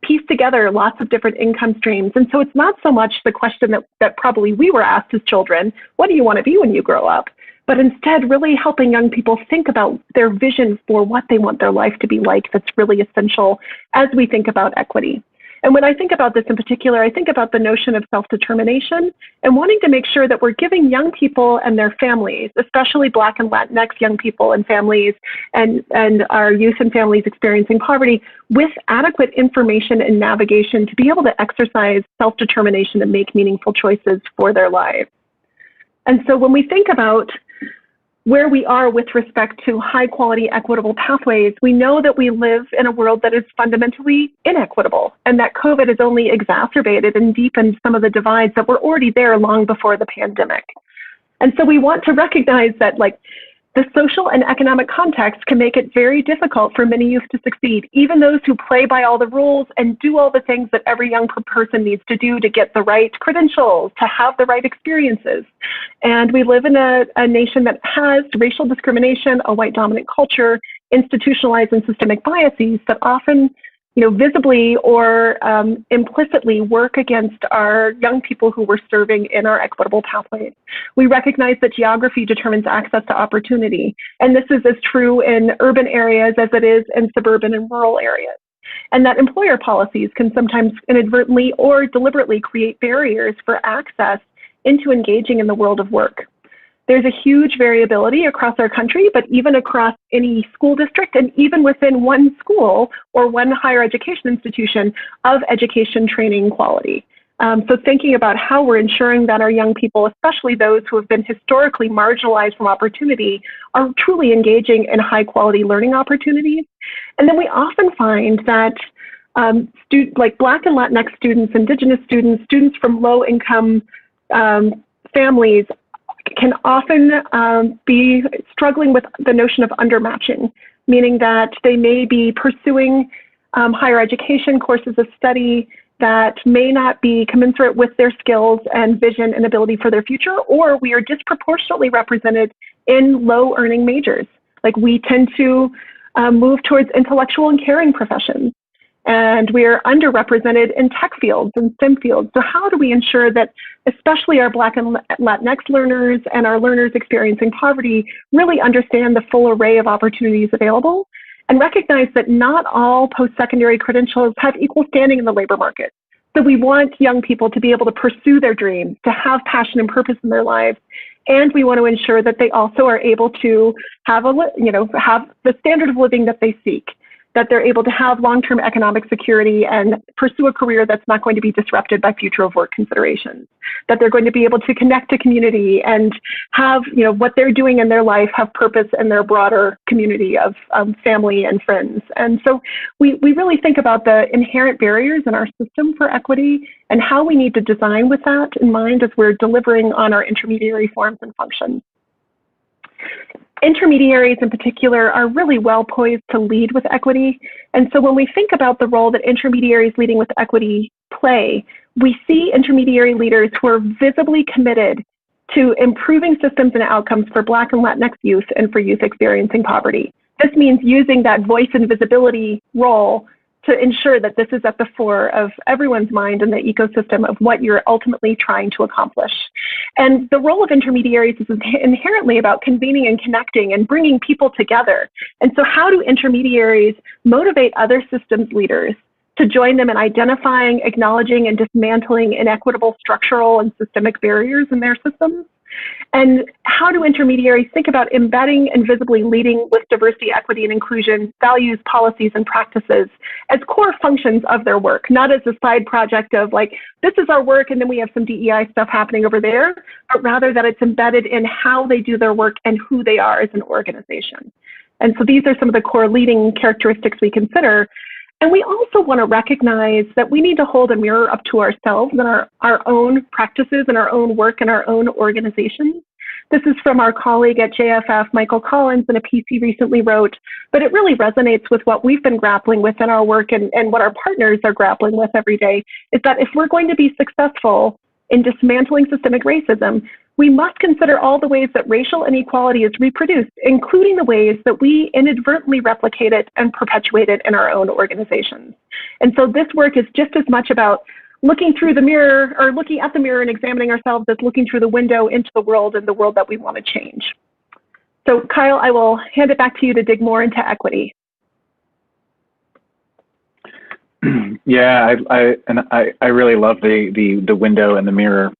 piece together lots of different income streams. And so it's not so much the question that probably we were asked as children, what do you want to be when you grow up? But instead really helping young people think about their vision for what they want their life to be like. That's really essential as we think about equity. And when I think about this in particular, I think about the notion of self-determination and wanting to make sure that we're giving young people and their families, especially Black and Latinx young people and families and our youth and families experiencing poverty, with adequate information and navigation to be able to exercise self-determination and make meaningful choices for their lives. And so when we think about where we are with respect to high quality equitable pathways, we know that we live in a world that is fundamentally inequitable, and that COVID has only exacerbated and deepened some of the divides that were already there long before the pandemic. And so we want to recognize that the social and economic context can make it very difficult for many youth to succeed, even those who play by all the rules and do all the things that every young person needs to do to get the right credentials, to have the right experiences. And we live in a nation that has racial discrimination, a white dominant culture, institutionalized and systemic biases that often visibly or implicitly work against our young people who we're serving in our equitable pathways. We recognize that geography determines access to opportunity, and this is as true in urban areas as it is in suburban and rural areas. And that employer policies can sometimes inadvertently or deliberately create barriers for access into engaging in the world of work. There's a huge variability across our country, but even across any school district and even within one school or one higher education institution of education training quality. So thinking about how we're ensuring that our young people, especially those who have been historically marginalized from opportunity, are truly engaging in high quality learning opportunities. And then we often find that like Black and Latinx students, Indigenous students, students from low income families can often be struggling with the notion of undermatching, meaning that they may be pursuing higher education courses of study that may not be commensurate with their skills and vision and ability for their future, or we are disproportionately represented in low earning majors. Like we tend to move towards intellectual and caring professions, and we are underrepresented in tech fields and STEM fields. So how do we ensure that especially our Black and Latinx learners and our learners experiencing poverty really understand the full array of opportunities available and recognize that not all post-secondary credentials have equal standing in the labor market? So we want young people to be able to pursue their dreams, to have passion and purpose in their lives. And we want to ensure that they also are able to have have the standard of living that they seek, that they're able to have long-term economic security and pursue a career that's not going to be disrupted by future of work considerations, that they're going to be able to connect to community and have, what they're doing in their life have purpose in their broader community of family and friends. And so we really think about the inherent barriers in our system for equity and how we need to design with that in mind as we're delivering on our intermediary forms and functions. Intermediaries in particular are really well poised to lead with equity. And so when we think about the role that intermediaries leading with equity play, we see intermediary leaders who are visibly committed to improving systems and outcomes for Black and Latinx youth and for youth experiencing poverty. This means using that voice and visibility role to ensure that this is at the fore of everyone's mind in the ecosystem of what you're ultimately trying to accomplish. And the role of intermediaries is inherently about convening and connecting and bringing people together. And so how do intermediaries motivate other systems leaders to join them in identifying, acknowledging, and dismantling inequitable structural and systemic barriers in their systems? And how do intermediaries think about embedding and visibly leading with diversity, equity, and inclusion values, policies, and practices as core functions of their work, not as a side project of like, this is our work and then we have some DEI stuff happening over there, but rather that it's embedded in how they do their work and who they are as an organization. And so these are some of the core leading characteristics we consider. And we also want to recognize that we need to hold a mirror up to ourselves and our own practices and our own work and our own organizations. This is from our colleague at JFF, Michael Collins, in a piece he recently wrote, but it really resonates with what we've been grappling with in our work and what our partners are grappling with every day, is that if we're going to be successful in dismantling systemic racism, we must consider all the ways that racial inequality is reproduced, including the ways that we inadvertently replicate it and perpetuate it in our own organizations. And so this work is just as much about looking through the mirror or looking at the mirror and examining ourselves as looking through the window into the world and the world that we want to change. So Kyle, I will hand it back to you to dig more into equity. Yeah, I really love the window and the mirror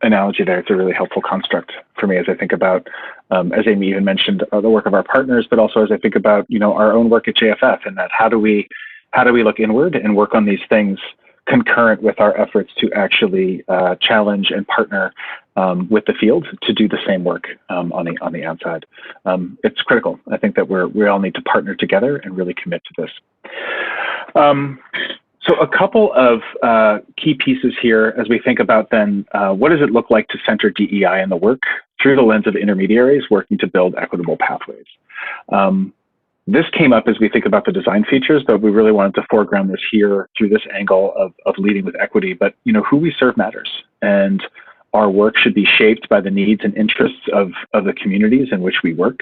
analogy there. It's a really helpful construct for me as I think about, as Amy even mentioned, the work of our partners, but also as I think about, our own work at JFF, and that how do we look inward and work on these things concurrent with our efforts to actually challenge and partner with the field to do the same work on the outside. It's critical. I think that we all need to partner together and really commit to this. So a couple of key pieces here as we think about then, what does it look like to center DEI in the work through the lens of intermediaries working to build equitable pathways? This came up as we think about the design features, but we really wanted to foreground this here through this angle of leading with equity. But who we serve matters, and our work should be shaped by the needs and interests of the communities in which we work.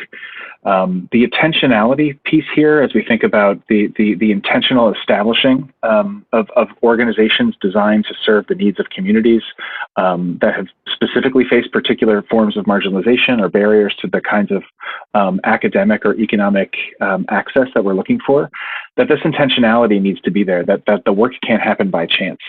The intentionality piece here, as we think about the intentional establishing of organizations designed to serve the needs of communities that have specifically faced particular forms of marginalization or barriers to the kinds of academic or economic access that we're looking for, that this intentionality needs to be there, that the work can't happen by chance.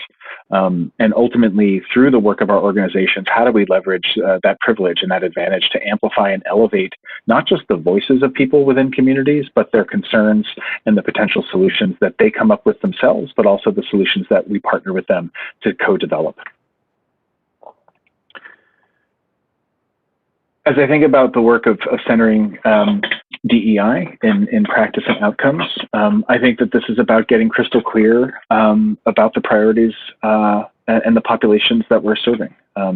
And ultimately, through the work of our organizations, how do we leverage that privilege and that advantage to amplify and elevate not just the voices of people within communities, but their concerns and the potential solutions that they come up with themselves, but also the solutions that we partner with them to co-develop. As I think about the work of centering DEI in practice and outcomes, I think that this is about getting crystal clear about the priorities and the populations that we're serving.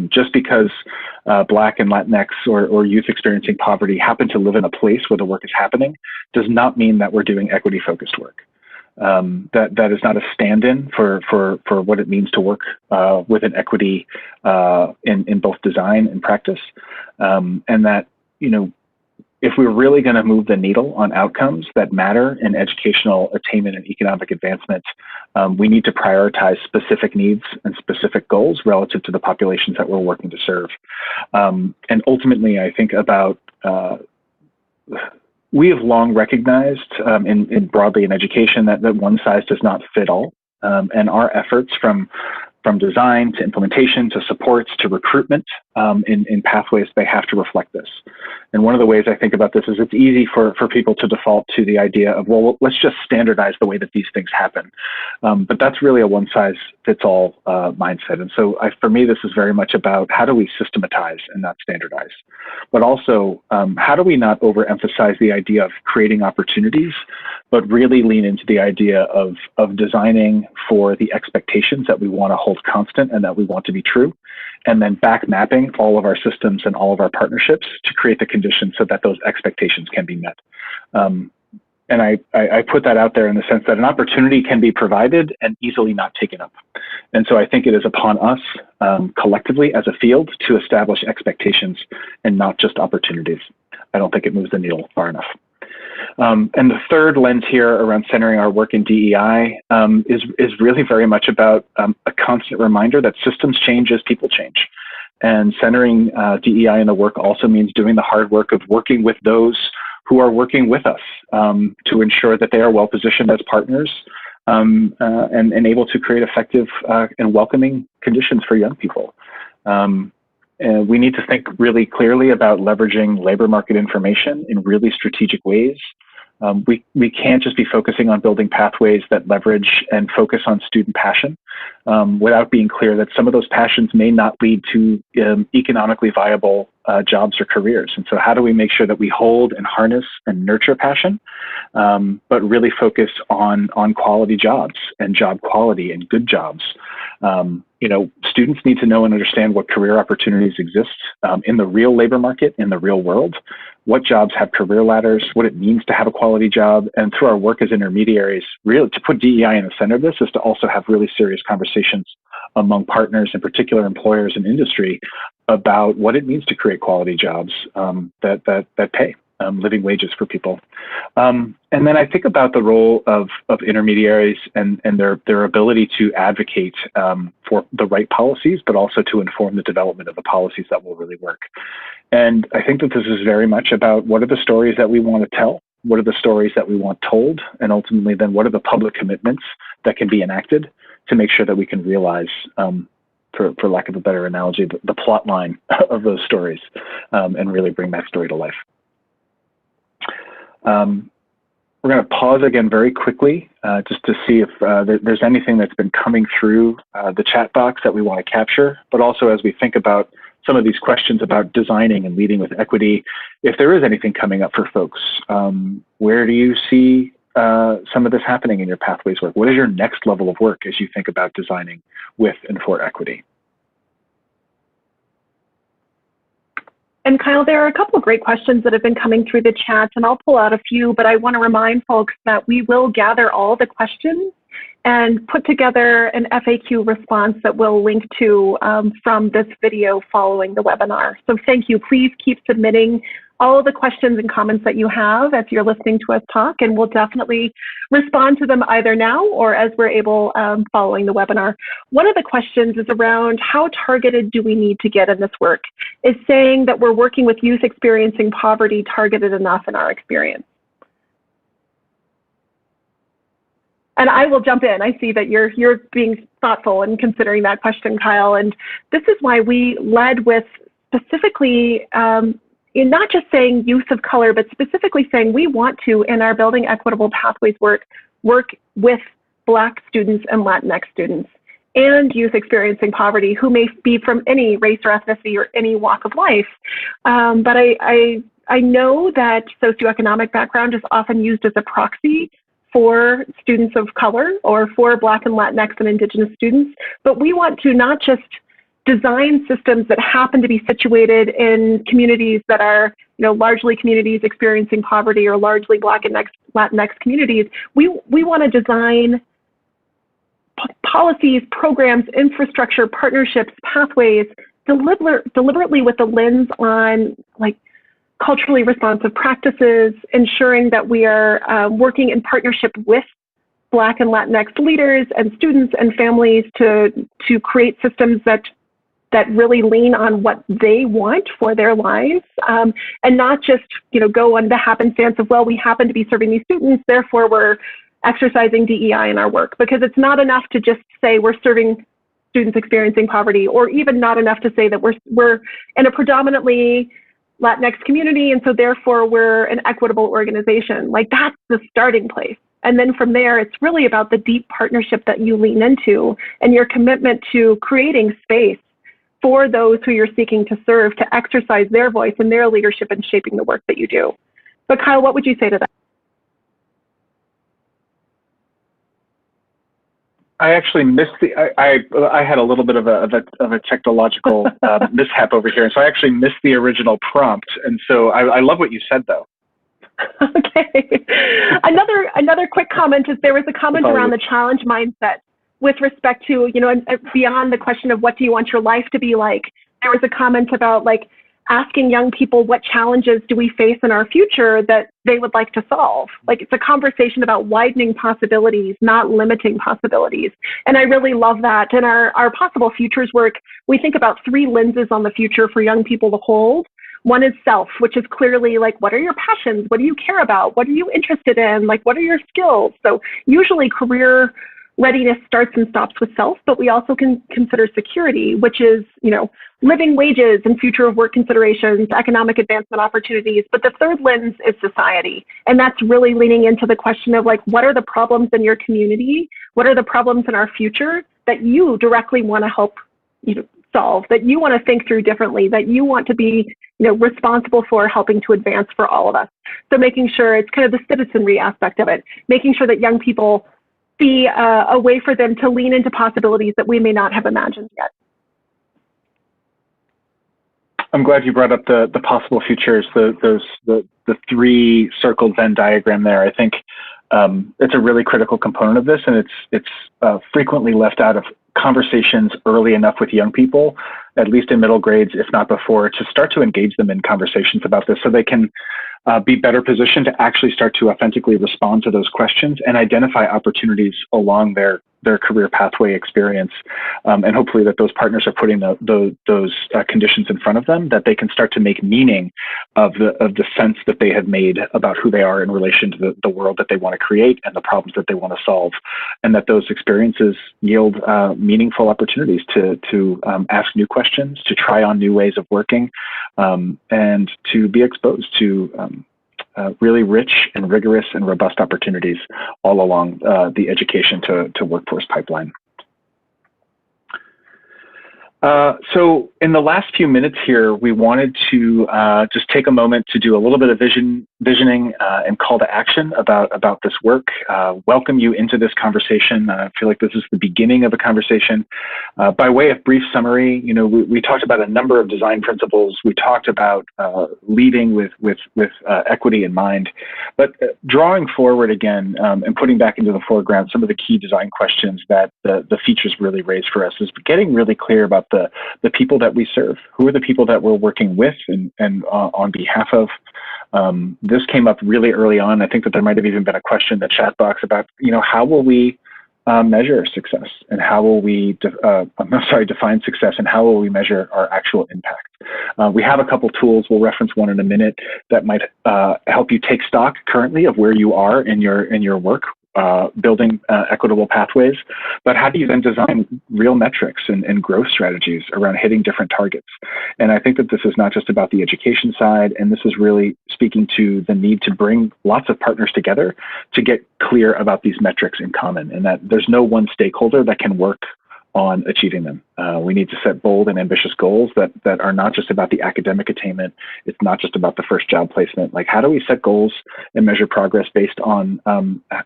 Just because Black and Latinx or youth experiencing poverty happen to live in a place where the work is happening does not mean that we're doing equity-focused work. That is not a stand-in for what it means to work with an equity in both design and practice, and that if we're really going to move the needle on outcomes that matter in educational attainment and economic advancement, we need to prioritize specific needs and specific goals relative to the populations that we're working to serve. And ultimately, I think about we have long recognized in broadly in education that one size does not fit all. And our efforts from design to implementation to supports to recruitment in pathways, they have to reflect this. And one of the ways I think about this is it's easy for people to default to the idea of, well, let's just standardize the way that these things happen. But that's really a one-size-fits-all mindset. And so for me, this is very much about how do we systematize and not standardize? But also, how do we not overemphasize the idea of creating opportunities, but really lean into the idea of designing for the expectations that we want to hold constant and that we want to be true, and then back mapping all of our systems and all of our partnerships to create the conditions so that those expectations can be met. And I put that out there in the sense that an opportunity can be provided and easily not taken up. And so I think it is upon us collectively as a field to establish expectations and not just opportunities. I don't think it moves the needle far enough. And the third lens here around centering our work in DEI is really very much about a constant reminder that systems change as people change. And centering DEI in the work also means doing the hard work of working with those who are working with us to ensure that they are well positioned as partners and able to create effective and welcoming conditions for young people. We need to think really clearly about leveraging labor market information in really strategic ways. We can't just be focusing on building pathways that leverage and focus on student passion without being clear that some of those passions may not lead to economically viable jobs or careers. And so how do we make sure that we hold and harness and nurture passion, but really focus on quality jobs and job quality and good jobs? Students need to know and understand what career opportunities exist in the real labor market, in the real world, what jobs have career ladders, what it means to have a quality job. And through our work as intermediaries, really to put DEI in the center of this is to also have really serious conversations among partners, in particular employers and industry, about what it means to create quality jobs that pay living wages for people. And then I think about the role of intermediaries and their ability to advocate for the right policies, but also to inform the development of the policies that will really work. And I think that this is very much about what are the stories that we want to tell, what are the stories that we want told, and ultimately then what are the public commitments that can be enacted to make sure that we can realize, for lack of a better analogy, the plot line of those stories and really bring that story to life. We're going to pause again very quickly just to see if there's anything that's been coming through the chat box that we want to capture, but also as we think about some of these questions about designing and leading with equity, if there is anything coming up for folks, where do you see some of this happening in your pathways work? What is your next level of work as you think about designing with and for equity? And Kyle, there are a couple of great questions that have been coming through the chat, and I'll pull out a few, but I want to remind folks that we will gather all the questions and put together an FAQ response that we'll link to from this video following the webinar. So thank you. Please keep submitting all of the questions and comments that you have as you're listening to us talk, and we'll definitely respond to them either now or as we're able following the webinar. One of the questions is around how targeted do we need to get in this work? Is saying that we're working with youth experiencing poverty targeted enough in our experience? And I will jump in. I see that you're being thoughtful and considering that question, Kyle. And this is why we led with specifically in not just saying youth of color, but specifically saying we want to, in our Building Equitable Pathways work with Black students and Latinx students and youth experiencing poverty who may be from any race or ethnicity or any walk of life. But I know that socioeconomic background is often used as a proxy for students of color or for Black and Latinx and Indigenous students, but we want to not just design systems that happen to be situated in communities that are, largely communities experiencing poverty or largely Black and Latinx communities. We want to design policies, programs, infrastructure, partnerships, pathways, deliberately with the lens on culturally responsive practices, ensuring that we are working in partnership with Black and Latinx leaders and students and families to create systems that really lean on what they want for their lives, and not just go on the happenstance of, well, we happen to be serving these students, therefore we're exercising DEI in our work, because it's not enough to just say we're serving students experiencing poverty, or even not enough to say that we're in a predominantly Latinx community, and so therefore we're an equitable organization. Like, that's the starting place. And then from there, it's really about the deep partnership that you lean into and your commitment to creating space for those who you're seeking to serve to exercise their voice and their leadership in shaping the work that you do. So Kyle, what would you say to that? I actually missed the, I had a little bit of a technological mishap over here. And so I actually missed the original prompt. And so I love what you said, though. Okay. Another quick comment is there was a comment around the challenge mindset with respect to, you know, and beyond the question of what do you want your life to be like, there was a comment about like asking young people what challenges do we face in our future that they would like to solve. Like, it's a conversation about widening possibilities, not limiting possibilities. And I really love that. In our possible futures work, we think about 3 lenses on the future for young people to hold. One is self, which is clearly like, what are your passions? What do you care about? What are you interested in? Like, what are your skills? So usually career readiness starts and stops with self, but we also can consider security, which is, you know, living wages and future of work considerations, economic advancement opportunities. But the third lens is society. And that's really leaning into the question of like, what are the problems in your community? What are the problems in our future that you directly want to help, you know, solve, that you want to think through differently, that you want to be, you know, responsible for helping to advance for all of us. So making sure it's kind of the citizenry aspect of it, making sure that young people see a way for them to lean into possibilities that we may not have imagined yet. I'm glad you brought up the possible futures, the 3 circled Venn diagram there. I think it's a really critical component of this, and it's frequently left out of conversations early enough with young people, at least in middle grades, if not before, to start to engage them in conversations about this so they can be better positioned to actually start to authentically respond to those questions and identify opportunities along their career pathway experience. And hopefully that those partners are putting those conditions in front of them, that they can start to make meaning of the sense that they have made about who they are in relation to the world that they want to create and the problems that they want to solve, and that those experiences yield meaningful opportunities to ask new questions, to try on new ways of working, and to be exposed to really rich and rigorous and robust opportunities all along the education to workforce pipeline. So in the last few minutes here, we wanted to just take a moment to do a little bit of visioning and call to action about this work. Welcome you into this conversation. I feel like this is the beginning of a conversation. By way of brief summary, you know, we talked about a number of design principles. We talked about leading with equity in mind, but drawing forward again and putting back into the foreground some of the key design questions that the features really raise for us is getting really clear about the people that we serve. Who are the people that we're working with and on behalf of? This came up really early on. I think that there might have even been a question in the chat box about, you know, how will we measure success, and how will we define success, and how will we measure our actual impact? We have a couple tools. We'll reference one in a minute that might help you take stock currently of where you are in your work. Building equitable pathways, but how do you then design real metrics and growth strategies around hitting different targets? And I think that this is not just about the education side, and this is really speaking to the need to bring lots of partners together to get clear about these metrics in common, and that there's no one stakeholder that can work on achieving them. We need to set bold and ambitious goals that are not just about the academic attainment. It's not just about the first job placement. Like, how do we set goals and measure progress based on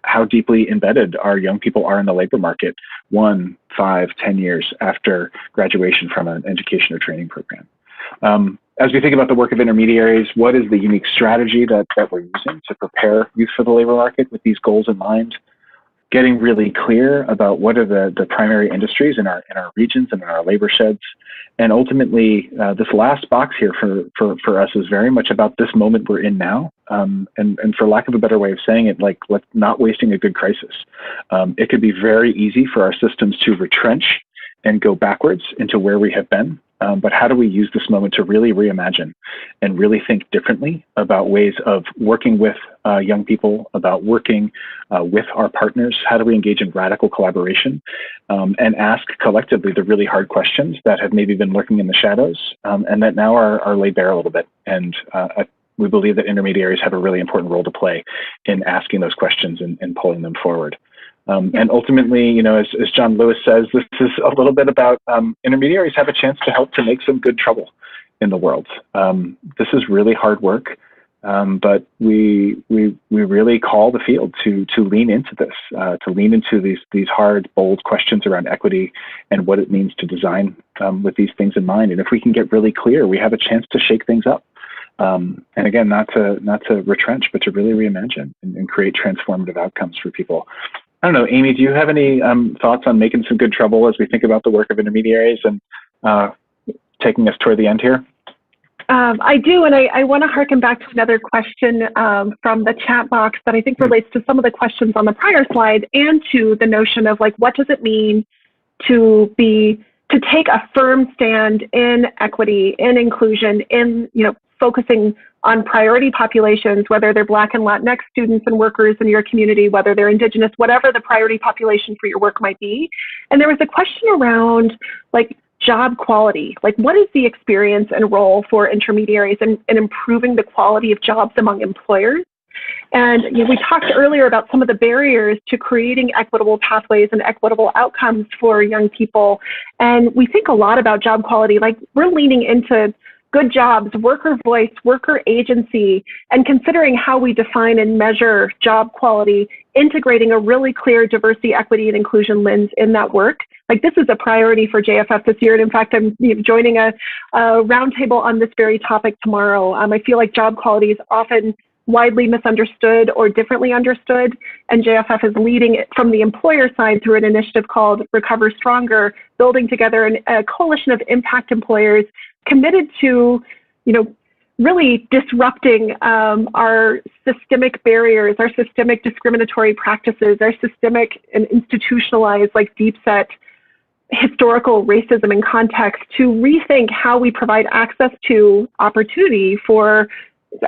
how deeply embedded our young people are in the labor market 1, 5, 10 years after graduation from an education or training program? As we think about the work of intermediaries, what is the unique strategy that we're using to prepare youth for the labor market with these goals in mind? Getting really clear about what are the primary industries in our regions and in our labor sheds. And ultimately, this last box here for us is very much about this moment we're in now. And for lack of a better way of saying it, like, let's not wasting a good crisis. It could be very easy for our systems to retrench and go backwards into where we have been. but how do we use this moment to really reimagine and really think differently about ways of working with young people, about working with our partners? How do we engage in radical collaboration and ask collectively the really hard questions that have maybe been lurking in the shadows and that now are laid bare a little bit? And we believe that intermediaries have a really important role to play in asking those questions and pulling them forward. And ultimately, you know, as John Lewis says, this is a little bit about intermediaries have a chance to help to make some good trouble in the world. This is really hard work, but we really call the field to lean into this, to lean into these hard, bold questions around equity and what it means to design with these things in mind. And if we can get really clear, we have a chance to shake things up. And again, not to retrench, but to really reimagine and create transformative outcomes for people. I don't know, Amy, do you have any thoughts on making some good trouble as we think about the work of intermediaries and taking us toward the end here? I do, and I want to harken back to another question from the chat box that I think relates to some of the questions on the prior slide and to the notion of, like, what does it mean to take a firm stand in equity, in inclusion, in, you know, focusing on priority populations, whether they're Black and Latinx students and workers in your community, whether they're Indigenous, whatever the priority population for your work might be. And there was a question around, like, job quality. Like, what is the experience and role for intermediaries in improving the quality of jobs among employers? And, you know, we talked earlier about some of the barriers to creating equitable pathways and equitable outcomes for young people. And we think a lot about job quality. Like, we're leaning into good jobs, worker voice, worker agency, and considering how we define and measure job quality, integrating a really clear diversity, equity, and inclusion lens in that work. Like, this is a priority for JFF this year. And in fact, I'm joining a roundtable on this very topic tomorrow. I feel like job quality is often widely misunderstood or differently understood, and JFF is leading it from the employer side through an initiative called Recover Stronger, building together a coalition of impact employers committed to, you know, really disrupting our systemic barriers, our systemic discriminatory practices, our systemic and institutionalized, like, deep set historical racism and context, to rethink how we provide access to opportunity for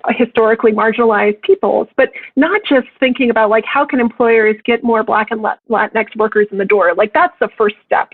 historically marginalized peoples, but not just thinking about, like, how can employers get more Black and Latinx workers in the door? Like, that's the first step.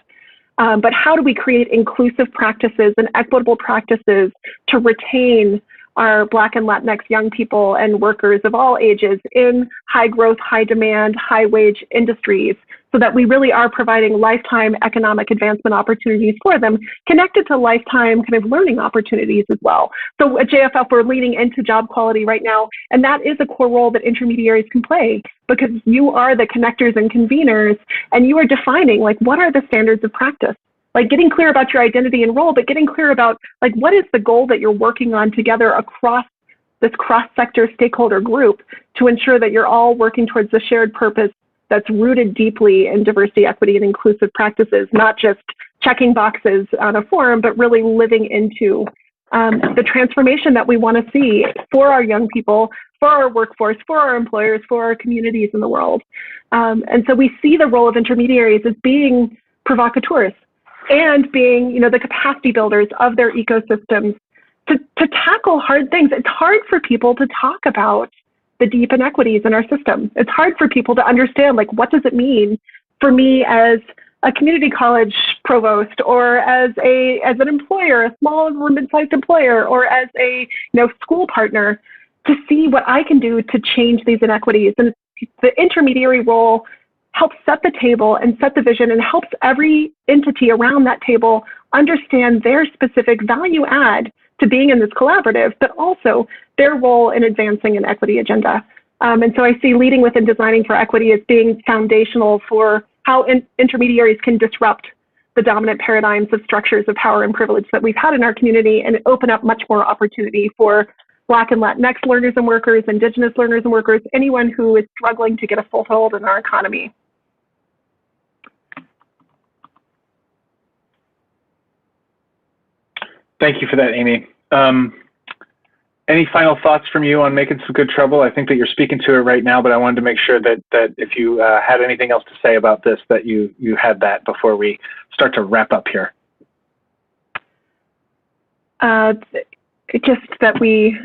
But how do we create inclusive practices and equitable practices to retain our Black and Latinx young people and workers of all ages in high growth, high demand, high wage industries, so that we really are providing lifetime economic advancement opportunities for them, connected to lifetime kind of learning opportunities as well. So at JFF, we're leaning into job quality right now, and that is a core role that intermediaries can play, because you are the connectors and conveners, and you are defining, like, what are the standards of practice? Like, getting clear about your identity and role, but getting clear about, like, what is the goal that you're working on together across this cross-sector stakeholder group to ensure that you're all working towards the shared purpose that's rooted deeply in diversity, equity, and inclusive practices, not just checking boxes on a form, but really living into the transformation that we want to see for our young people, for our workforce, for our employers, for our communities in the world. And so we see the role of intermediaries as being provocateurs and being, you know, the capacity builders of their ecosystems to tackle hard things. It's hard for people to talk about the deep inequities in our system. It's hard for people to understand, like, what does it mean for me as a community college provost, or as an employer, a small or mid-sized employer, or as a, you know, school partner, to see what I can do to change these inequities. And the intermediary role helps set the table and set the vision, and helps every entity around that table understand their specific value add to being in this collaborative, but also their role in advancing an equity agenda. And so I see leading with and designing for equity as being foundational for how intermediaries can disrupt the dominant paradigms of structures of power and privilege that we've had in our community, and open up much more opportunity for Black and Latinx learners and workers, Indigenous learners and workers, anyone who is struggling to get a foothold in our economy. Thank you for that, Amy. Any final thoughts from you on making some good trouble? I think that you're speaking to it right now, but I wanted to make sure that if you had anything else to say about this, that you had that before we start to wrap up here. just that we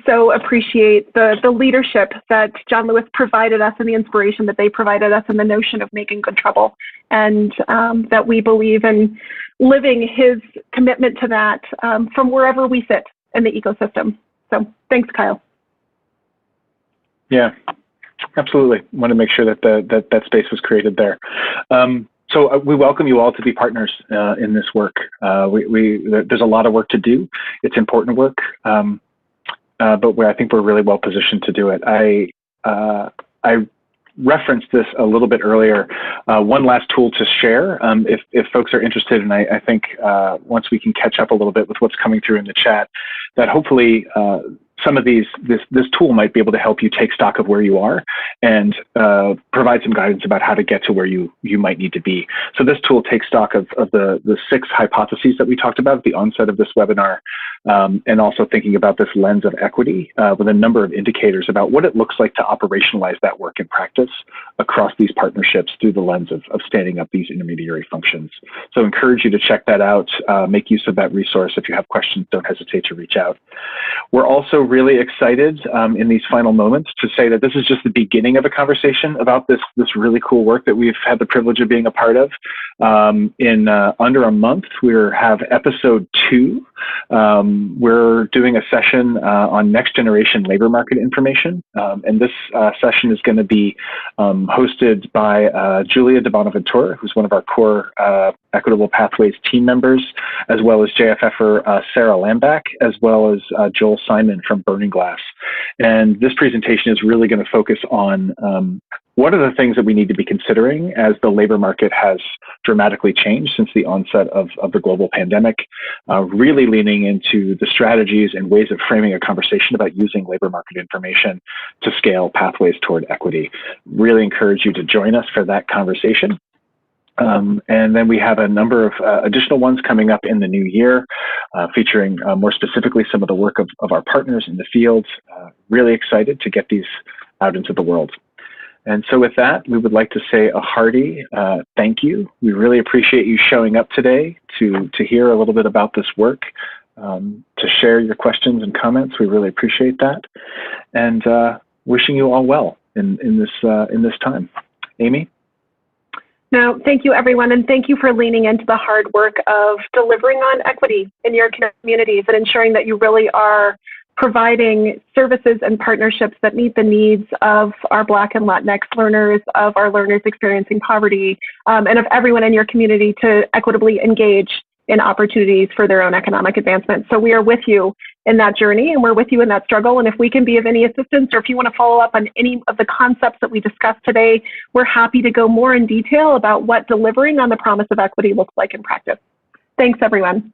so appreciate the leadership that John Lewis provided us and the inspiration that they provided us and the notion of making good trouble, and that we believe in living his commitment to that from wherever we sit in the ecosystem. So thanks, Kyle. Yeah, absolutely. I want to make sure that that space was created there. So we welcome you all to be partners in this work. There's a lot of work to do. It's important work, but I think we're really well positioned to do it. I referenced this a little bit earlier. One last tool to share, if folks are interested, and I think once we can catch up a little bit with what's coming through in the chat, that hopefully some of this tool might be able to help you take stock of where you are and provide some guidance about how to get to where you might need to be. So this tool takes stock of the 6 hypotheses that we talked about at the onset of this webinar, and also thinking about this lens of equity with a number of indicators about what it looks like to operationalize that work in practice across these partnerships through the lens of standing up these intermediary functions. So I encourage you to check that out, make use of that resource. If you have questions, don't hesitate to reach out. We're also really excited in these final moments to say that this is just the beginning of a conversation about this really cool work that we've had the privilege of being a part of. In under a month, we have episode 2. We're doing a session on next generation labor market information. And this session is going to be hosted by Julia de Bonaventura, who's one of our core Equitable Pathways team members, as well as JFFer Sarah Lambach, as well as Joel Simon from Burning Glass. And this presentation is really going to focus on what are the things that we need to be considering as the labor market has dramatically changed since the onset of the global pandemic, really leaning into the strategies and ways of framing a conversation about using labor market information to scale pathways toward equity. Really encourage you to join us for that conversation. And then we have a number of additional ones coming up in the new year, featuring more specifically some of the work of our partners in the field. Really excited to get these out into the world. And so with that, we would like to say a hearty thank you. We really appreciate you showing up today to hear a little bit about this work, to share your questions and comments. We really appreciate that. And wishing you all well in this time. Amy? No, thank you, everyone, and thank you for leaning into the hard work of delivering on equity in your communities and ensuring that you really are providing services and partnerships that meet the needs of our Black and Latinx learners, of our learners experiencing poverty, and of everyone in your community to equitably engage in opportunities for their own economic advancement. So we are with you in that journey, and we're with you in that struggle. And if we can be of any assistance, or if you want to follow up on any of the concepts that we discussed today, we're happy to go more in detail about what delivering on the promise of equity looks like in practice. Thanks, everyone.